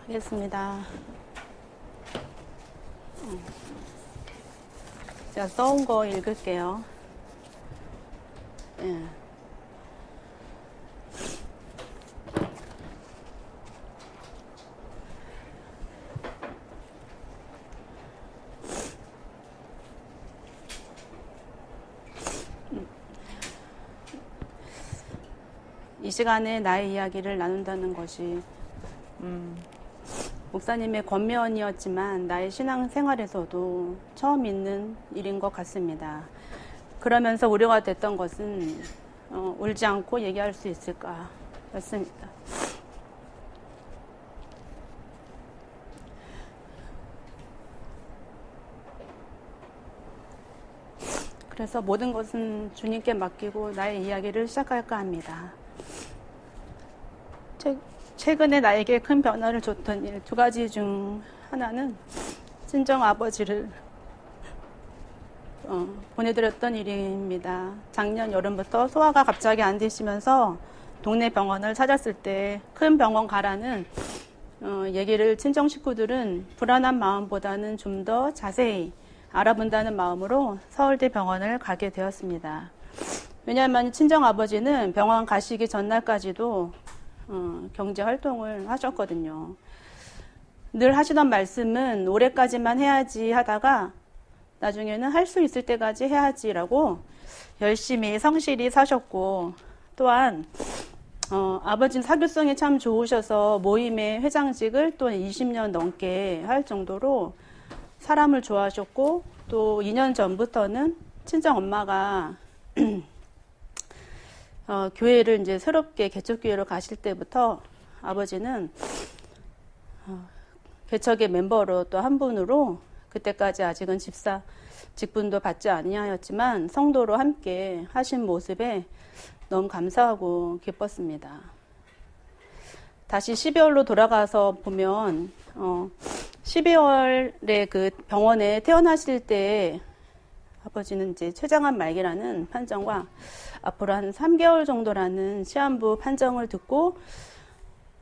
하겠습니다. 제가 써온 거 읽을게요. 예. 이 시간에 나의 이야기를 나눈다는 것이 목사님의 권면이었지만 나의 신앙생활에서도 처음 있는 일인 것 같습니다. 그러면서 우려가 됐던 것은 울지 않고 얘기할 수 있을까 였습니다. 그래서 모든 것은 주님께 맡기고 나의 이야기를 시작할까 합니다. 최근에 나에게 큰 변화를 줬던 일 두 가지 중 하나는 친정 아버지를 보내드렸던 일입니다. 작년 여름부터 소화가 갑자기 안 되시면서 동네 병원을 찾았을 때 큰 병원 가라는 얘기를 친정 식구들은 불안한 마음보다는 좀 더 자세히 알아본다는 마음으로 서울대 병원을 가게 되었습니다. 왜냐하면 친정 아버지는 병원 가시기 전날까지도 경제 활동을 하셨거든요. 늘 하시던 말씀은 올해까지만 해야지 하다가 나중에는 할 수 있을 때까지 해야지라고 열심히 성실히 사셨고, 또한 아버지는 사교성이 참 좋으셔서 모임의 회장직을 또 20년 넘게 할 정도로 사람을 좋아하셨고, 또 2년 전부터는 친정 엄마가 교회를 이제 새롭게 개척교회로 가실 때부터 아버지는 개척의 멤버로 또 한 분으로, 그때까지 아직은 집사 직분도 받지 아니하였지만 성도로 함께 하신 모습에 너무 감사하고 기뻤습니다. 다시 12월로 돌아가서 보면 12월에 그 병원에 퇴원하실 때 아버지는 이제 췌장암 말기라는 판정과 앞으로 한 3개월 정도라는 시한부 판정을 듣고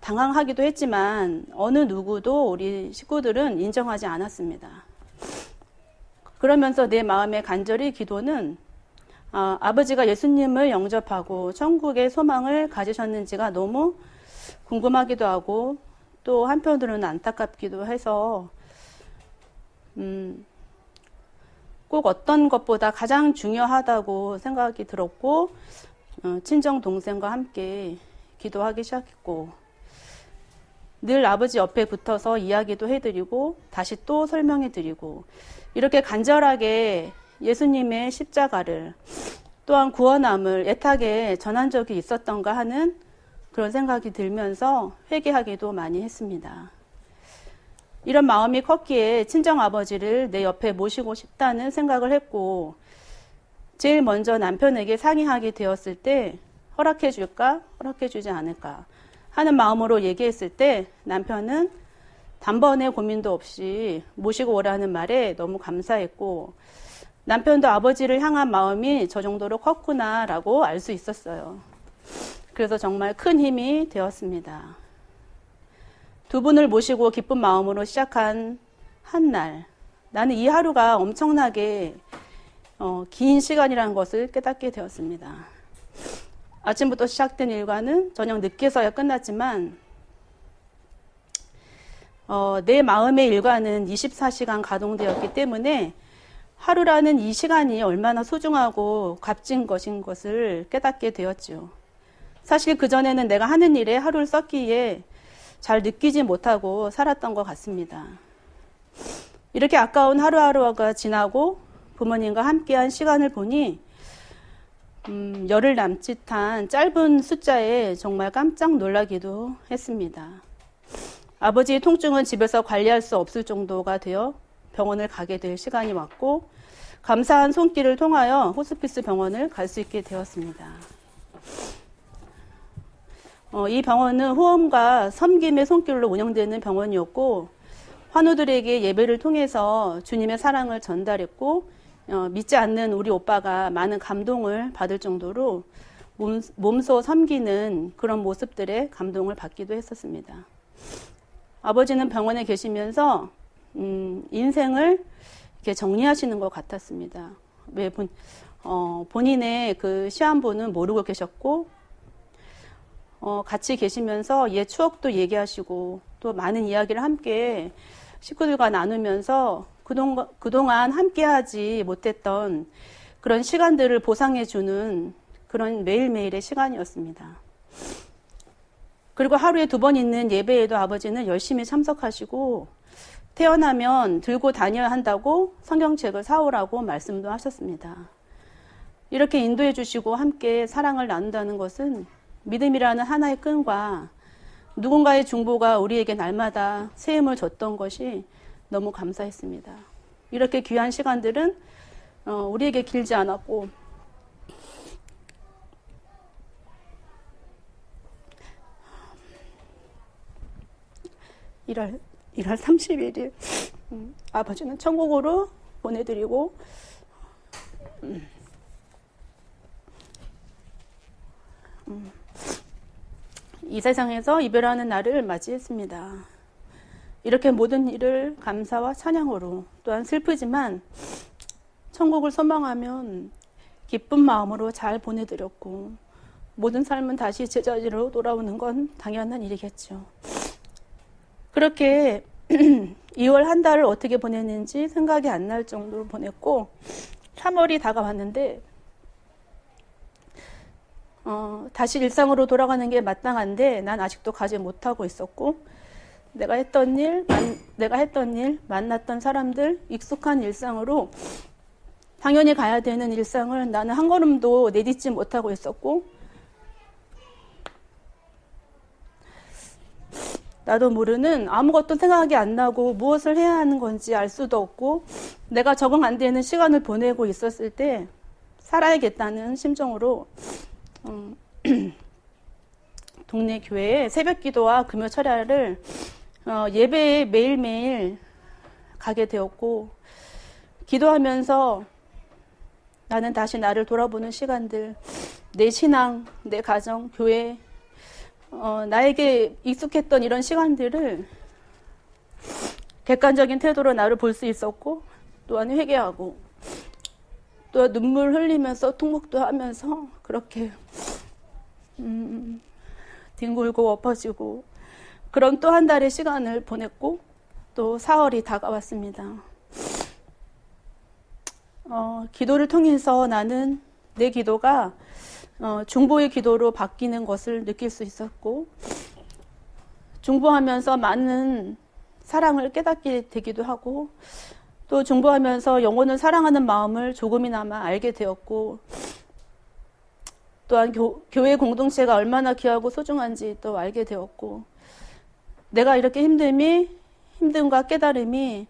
당황하기도 했지만 어느 누구도 우리 식구들은 인정하지 않았습니다. 그러면서 내 마음의 간절히 기도는 아버지가 예수님을 영접하고 천국의 소망을 가지셨는지가 너무 궁금하기도 하고, 또 한편으로는 안타깝기도 해서 꼭 어떤 것보다 가장 중요하다고 생각이 들었고, 친정 동생과 함께 기도하기 시작했고, 늘 아버지 옆에 붙어서 이야기도 해드리고 다시 또 설명해드리고, 이렇게 간절하게 예수님의 십자가를, 또한 구원함을 애타게 전한 적이 있었던가 하는 그런 생각이 들면서 회개하기도 많이 했습니다. 이런 마음이 컸기에 친정 아버지를 내 옆에 모시고 싶다는 생각을 했고, 제일 먼저 남편에게 상의하게 되었을 때 허락해 줄까, 허락해 주지 않을까 하는 마음으로 얘기했을 때 남편은 단번에 고민도 없이 모시고 오라는 말에 너무 감사했고, 남편도 아버지를 향한 마음이 저 정도로 컸구나라고 알 수 있었어요. 그래서 정말 큰 힘이 되었습니다. 두 분을 모시고 기쁜 마음으로 시작한 한 날, 나는 이 하루가 엄청나게 긴 시간이라는 것을 깨닫게 되었습니다. 아침부터 시작된 일과는 저녁 늦게서야 끝났지만 내 마음의 일과는 24시간 가동되었기 때문에 하루라는 이 시간이 얼마나 소중하고 값진 것인 것을 깨닫게 되었죠. 사실 그전에는 내가 하는 일에 하루를 썼기에 잘 느끼지 못하고 살았던 것 같습니다. 이렇게 아까운 하루하루가 지나고 부모님과 함께한 시간을 보니 열흘 남짓한 짧은 숫자에 정말 깜짝 놀라기도 했습니다. 아버지의 통증은 집에서 관리할 수 없을 정도가 되어 병원을 가게 될 시간이 왔고, 감사한 손길을 통하여 호스피스 병원을 갈 수 있게 되었습니다. 이 병원은 호험과 섬김의 손길로 운영되는 병원이었고, 환우들에게 예배를 통해서 주님의 사랑을 전달했고, 믿지 않는 우리 오빠가 많은 감동을 받을 정도로 몸소 섬기는 그런 모습들에 감동을 받기도 했었습니다. 아버지는 병원에 계시면서 인생을 이렇게 정리하시는 것 같았습니다. 왜 본인의 그 시한부는 모르고 계셨고, 같이 계시면서 옛 추억도 얘기하시고, 또 많은 이야기를 함께 식구들과 나누면서 그동안 함께하지 못했던 그런 시간들을 보상해주는 그런 매일매일의 시간이었습니다. 그리고 하루에 2번 있는 예배에도 아버지는 열심히 참석하시고, 태어나면 들고 다녀야 한다고 성경책을 사오라고 말씀도 하셨습니다. 이렇게 인도해 주시고 함께 사랑을 나눈다는 것은 믿음이라는 하나의 끈과 누군가의 중보가 우리에게 날마다 새 힘을 줬던 것이 너무 감사했습니다. 이렇게 귀한 시간들은 우리에게 길지 않았고, 1월 31일 아버지는 천국으로 보내드리고, 이 세상에서 이별하는 날을 맞이했습니다. 이렇게 모든 일을 감사와 찬양으로, 또한 슬프지만 천국을 소망하면 기쁜 마음으로 잘 보내드렸고, 모든 삶은 다시 제자리로 돌아오는 건 당연한 일이겠죠. 그렇게 2월 한 달을 어떻게 보냈는지 생각이 안 날 정도로 보냈고, 3월이 다가왔는데 다시 일상으로 돌아가는 게 마땅한데 난 아직도 가지 못하고 있었고, 내가 했던 일, 만났던 사람들, 익숙한 일상으로 당연히 가야 되는 일상을 나는 한 걸음도 내딛지 못하고 있었고, 나도 모르는 아무것도 생각이 안 나고 무엇을 해야 하는 건지 알 수도 없고 내가 적응 안 되는 시간을 보내고 있었을 때 살아야겠다는 심정으로 동네 교회에 새벽 기도와 금요 철야를 예배에 매일매일 가게 되었고, 기도하면서 나는 다시 나를 돌아보는 시간들, 내 신앙, 내 가정, 교회, 나에게 익숙했던 이런 시간들을 객관적인 태도로 나를 볼 수 있었고, 또한 회개하고, 또 눈물 흘리면서 통곡도 하면서 그렇게 뒹굴고 엎어지고 그런 또 한 달의 시간을 보냈고, 또 4월이 다가왔습니다. 기도를 통해서 나는 내 기도가 중보의 기도로 바뀌는 것을 느낄 수 있었고, 중보하면서 많은 사랑을 깨닫게 되기도 하고, 또 중보하면서 영혼을 사랑하는 마음을 조금이나마 알게 되었고, 또한 교회 공동체가 얼마나 귀하고 소중한지 또 알게 되었고, 내가 이렇게 힘듦과 깨달음이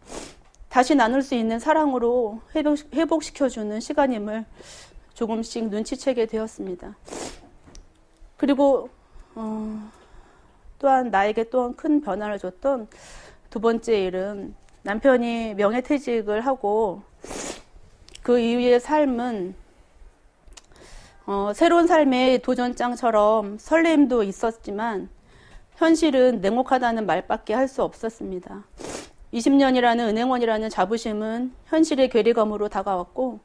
다시 나눌 수 있는 사랑으로 회복시켜주는 시간임을 조금씩 눈치채게 되었습니다. 그리고 또한 나에게 또한 큰 변화를 줬던 2번째 일은, 남편이 명예퇴직을 하고 그 이후의 삶은 새로운 삶의 도전장처럼 설렘도 있었지만 현실은 냉혹하다는 말밖에 할 수 없었습니다. 20년이라는 은행원이라는 자부심은 현실의 괴리감으로 다가왔고,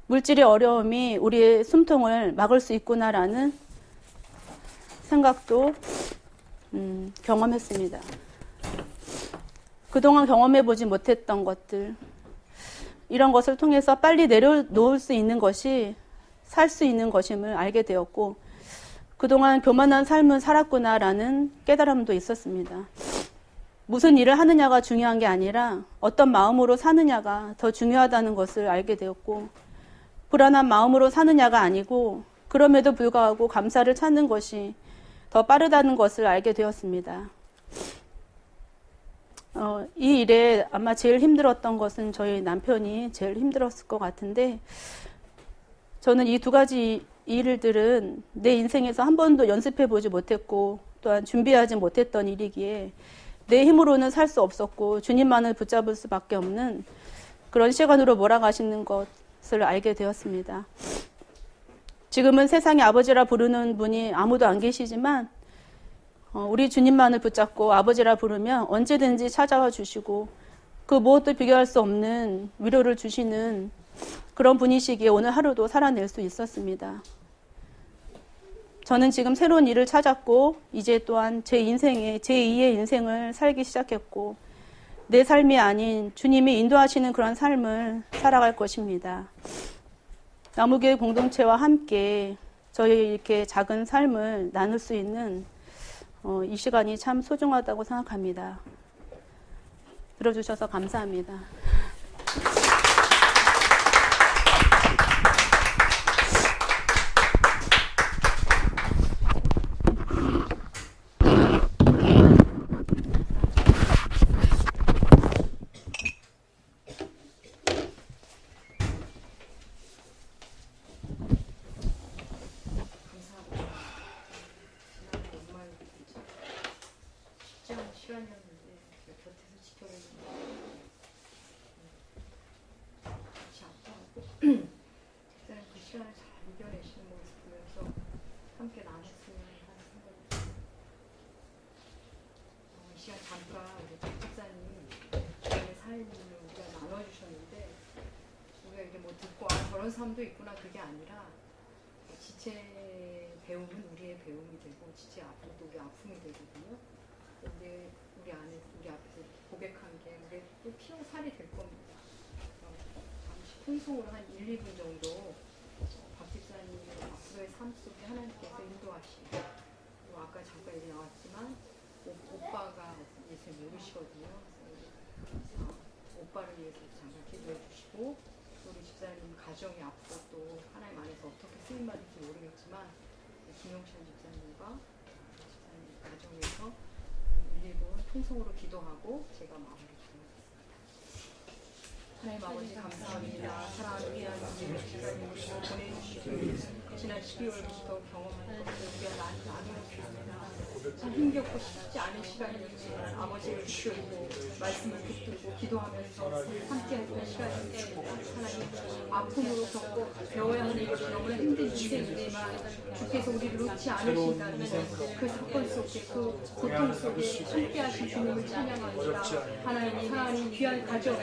물질의 어려움이 우리의 숨통을 막을 수 있구나라는 생각도 경험했습니다. 그동안 경험해보지 못했던 것들, 이런 것을 통해서 빨리 내려놓을 수 있는 것이 살 수 있는 것임을 알게 되었고, 그동안 교만한 삶을 살았구나라는 깨달음도 있었습니다. 무슨 일을 하느냐가 중요한 게 아니라 어떤 마음으로 사느냐가 더 중요하다는 것을 알게 되었고, 불안한 마음으로 사느냐가 아니고 그럼에도 불구하고 감사를 찾는 것이 더 빠르다는 것을 알게 되었습니다. 이 일에 아마 제일 힘들었던 것은 저희 남편이 제일 힘들었을 것 같은데, 저는 이 2가지 일들은 내 인생에서 한 번도 연습해보지 못했고, 또한 준비하지 못했던 일이기에 내 힘으로는 살 수 없었고 주님만을 붙잡을 수밖에 없는 그런 시간으로 몰아가시는 것을 알게 되었습니다. 지금은 세상에 아버지라 부르는 분이 아무도 안 계시지만 우리 주님만을 붙잡고 아버지라 부르면 언제든지 찾아와 주시고 그 무엇도 비교할 수 없는 위로를 주시는 그런 분이시기에 오늘 하루도 살아낼 수 있었습니다. 저는 지금 새로운 일을 찾았고 이제 또한 제 인생에 제2의 인생을 살기 시작했고 내 삶이 아닌 주님이 인도하시는 그런 삶을 살아갈 것입니다. 나무교회 공동체와 함께 저희 이렇게 작은 삶을 나눌 수 있는 이 시간이 참 소중하다고 생각합니다. 들어주셔서 감사합니다. 저런 삶도 있구나 그게 아니라 지체 배움은 우리의 배움이 되고 지체 아픔도 우리 아픔이 되거든요. 근데 우리 앞에서 고백한 게 우리 또 피로 살이 될 겁니다. 잠시 풍성으로 한 1, 2분 정도 박 집사님 앞으로의 삶 속에 하나님께서 인도하시고 또 아까 잠깐 얘기 나왔지만 오빠가 예수를 모르시거든요. 그래서 오빠를 위해서 잠깐 기도해 주시고 우리 집사님 가정이 앞으로 또 하나님 안에서 어떻게 쓰임받을지 모르겠지만 김용찬 집사님과 집사님 가정에서 1, 2분 통성으로 기도하고 제가 마무리 드리겠습니다. 하나님 아버지 감사합니다. 사랑하는 귀한 집사님을 보내주시고 지난 12월부터 경험한 것을 우리가 나누었습니다. 참 힘겹고 쉽지 않은 시간이었지만 아버지를 붙들고 말씀을 붙들고 기도하면서 함께했던 시간이었습니다. 하나님 아픔으로 겪고 배워야 하는 것이 너무나 힘든 인생이지만 주께서 우리를 놓지 않으신다는 그 사건 속에 그 고통 속에 함께하신 주님을 찬양합니다. 하나님 사랑하는 귀한 가정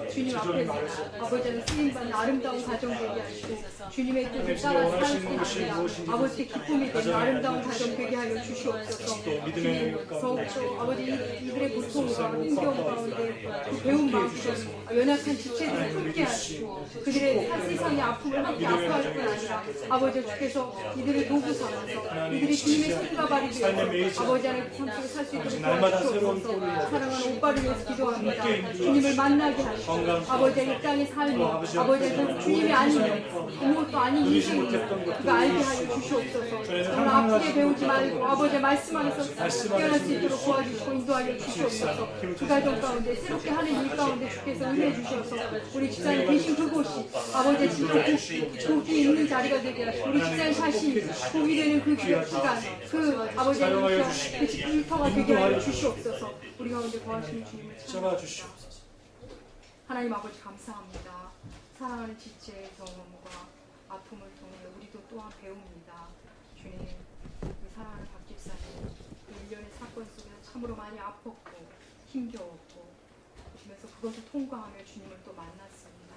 주님 앞에서 아버지는 쓰임받는 아름다운 가정 되게 하시고 주님의 뜻을 따라 살 수 있는 아버지의 기쁨이 되는 아름다운 가정 되게 하여 주시옵소서. 주님 더욱더 아버지 이들의 고통과 힘겨움 가운데 그 배운 마음처럼 연약한 지체들을 품게 하시고 그들의 세상의 아픔을 함께 아파할 뿐 아니라 아버지 주께서 이들을 도구 삼아서 이들이 주님의 손과 발이 되어서 아버지 안에 참속에 살 수 있도록 도와주시옵소서. 사랑하는 오빠를 위해서 기도합니다. 주님을 만나게 하시고 아버지의 이 땅의 삶이 아버지의 주님이 아니면 아무것도 아닌 인생이 그가 알게 하여 주시옵소서. 정말 아프게 배우지 말고 아버지의 말씀 안에서 깨어날 수 있도록 도와주시고 인도하여 주시옵소서. 그 가정 가운데 새롭게 하는 일 가운데 주께서 은혜 주셔서 우리 집사님 계신 그곳이 아버지의 진짜 복이 있는 자리가 되게 하시고 우리 집사님 자신이 복이 되는 그 기간 그 아버지의 일터가 되게 하여 주시옵소서. 우리 가운데 거하시는 주님을 찬양합니다. 하나님 아버지 감사합니다. 사랑하는 지체의 경험과 아픔을 통해 우리도 또한 배웁니다. 주님, 우리 사랑하는 박 집사님 그 일련의 사건 속에서 참으로 많이 아팠고 힘겨웠고 그러면서 그것을 통과하며 주님을 또 만났습니다.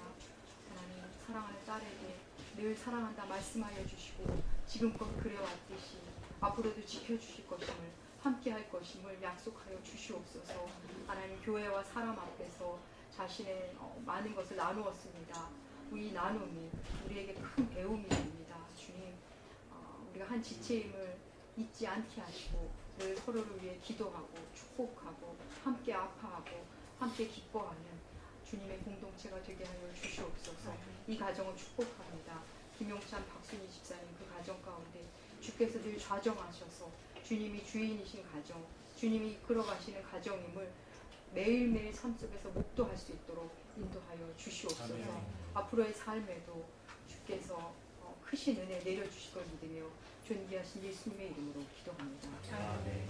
하나님 사랑하는 딸에게 늘 사랑한다 말씀하여 주시고 지금껏 그래왔듯이 앞으로도 지켜주실 것임을 함께할 것임을 약속하여 주시옵소서. 하나님 교회와 사람 앞에서 자신의 많은 것을 나누었습니다. 이 나눔이 우리에게 큰 배움이 됩니다. 주님, 우리가 한 지체임을 잊지 않게 하시고 늘 서로를 위해 기도하고 축복하고 함께 아파하고 함께 기뻐하는 주님의 공동체가 되게 하여 주시옵소서. 이 가정을 축복합니다. 김용찬 박순희 집사님 그 가정 가운데 주께서 늘 좌정하셔서 주님이 주인이신 가정, 주님이 이끌어가시는 가정임을 매일매일 삶 속에서 목도할 수 있도록 인도하여 주시옵소서. 앞으로의 삶에도 주께서 크신 은혜 내려주실 걸 믿으며 존귀하신 예수님의 이름으로 기도합니다. 아멘.